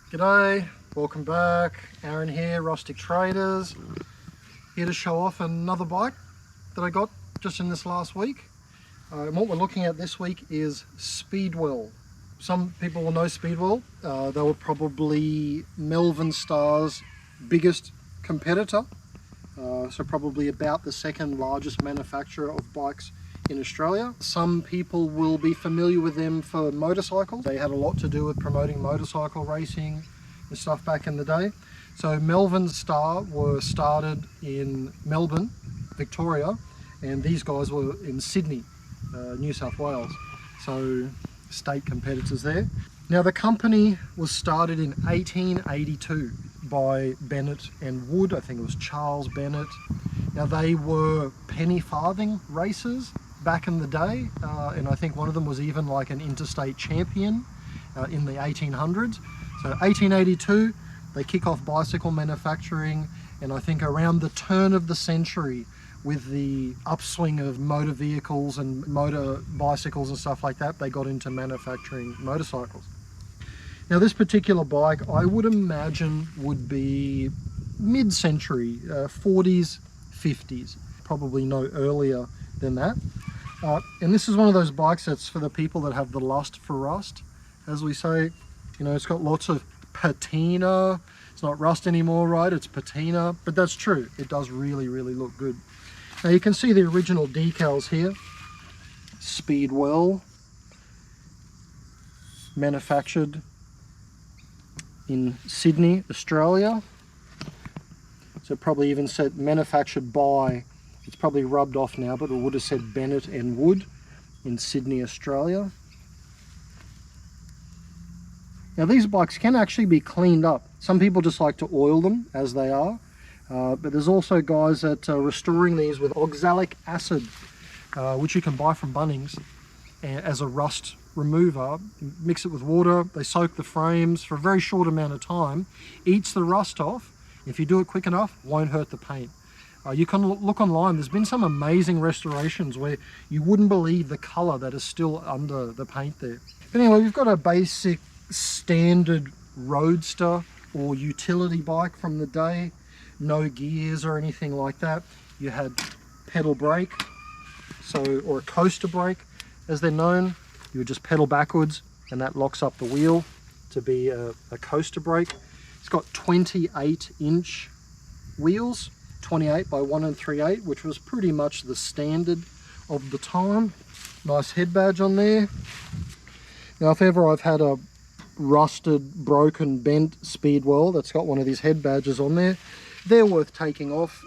G'day, welcome back. Aaron here, Rustic Traders. Here to show off another bike that I got just in this last week. And what we're looking at this week is Speedwell. Some people will know Speedwell. They were probably Melvin Star's biggest competitor. So probably about the second largest manufacturer of bikes in Australia. Some people will be familiar with them for motorcycles. They had a lot to do with promoting motorcycle racing and stuff back in the day. So Melvin Star were started in Melbourne, Victoria, and these guys were in Sydney, New South Wales. So state competitors there. Now the company was started in 1882 by Bennett and Wood. I think it was Charles Bennett. Now they were penny farthing racers back in the day, and I think one of them was even like an interstate champion in the 1800s. So 1882 they kick off bicycle manufacturing, and I think around the turn of the century, with the upswing of motor vehicles and motor bicycles and stuff like that, they got into manufacturing motorcycles. Now this particular bike I would imagine would be mid-century, 40s, 50s, probably no earlier than that. And this is one of those bikes that's for the people that have the lust for rust, as we say. You know, it's got lots of patina. It's not rust anymore, right? It's patina, but that's true. It does really, really look good. Now you can see the original decals here. Speedwell, manufactured in Sydney, Australia. So it probably even said manufactured by, it's probably rubbed off now, but it would have said Bennett and Wood in Sydney, Australia. Now these bikes can actually be cleaned up. Some people just like to oil them as they are, but there's also guys that are restoring these with oxalic acid, which you can buy from Bunnings as a rust remover. Mix it with water, they soak the frames for a very short amount of time, eats the rust off. If you do it quick enough, won't hurt the paint. You can look online, there's been some amazing restorations where you wouldn't believe the color that is still under the paint there. But anyway, we've got a basic standard roadster or utility bike from the day. No gears or anything like that. You had pedal brake, or a coaster brake as they're known. You would just pedal backwards and that locks up the wheel to be a coaster brake. It's got 28-inch wheels, 28 by 1 3/8, which was pretty much the standard of the time. Nice head badge on there. Now if ever I've had a rusted, broken, bent Speedwell that's got one of these head badges on there, they're worth taking off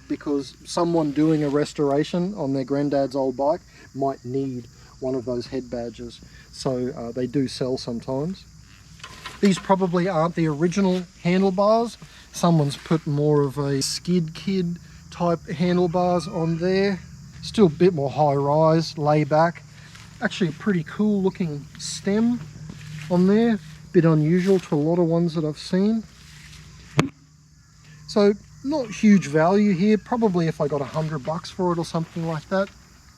because someone doing a restoration on their granddad's old bike might need one of those head badges. So they do sell sometimes. These probably aren't the original handlebars. Someone's put more of a skid kid type handlebars on there. Still a bit more high rise, lay back. Actually a pretty cool looking stem on there. Bit unusual to a lot of ones that I've seen. So not huge value here. Probably if I got $100 for it or something like that,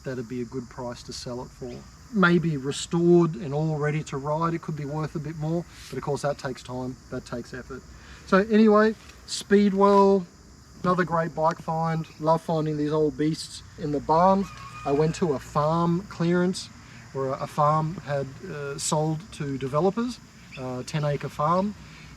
that'd be a good price to sell it for. Maybe restored and all ready to ride, it could be worth a bit more, but of course that takes time, that takes effort. So anyway, Speedwell, another great bike find. Love finding these old beasts in the barn. I went to a farm clearance where a farm had sold to developers, 10-acre farm,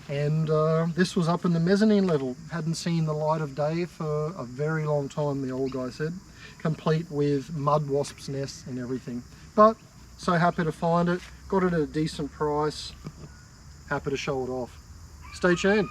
and this was up in the mezzanine level. Hadn't seen the light of day for a very long time, the old guy said, complete with mud wasps' nests and everything. But so happy to find it, got it at a decent price, happy to show it off. Stay tuned.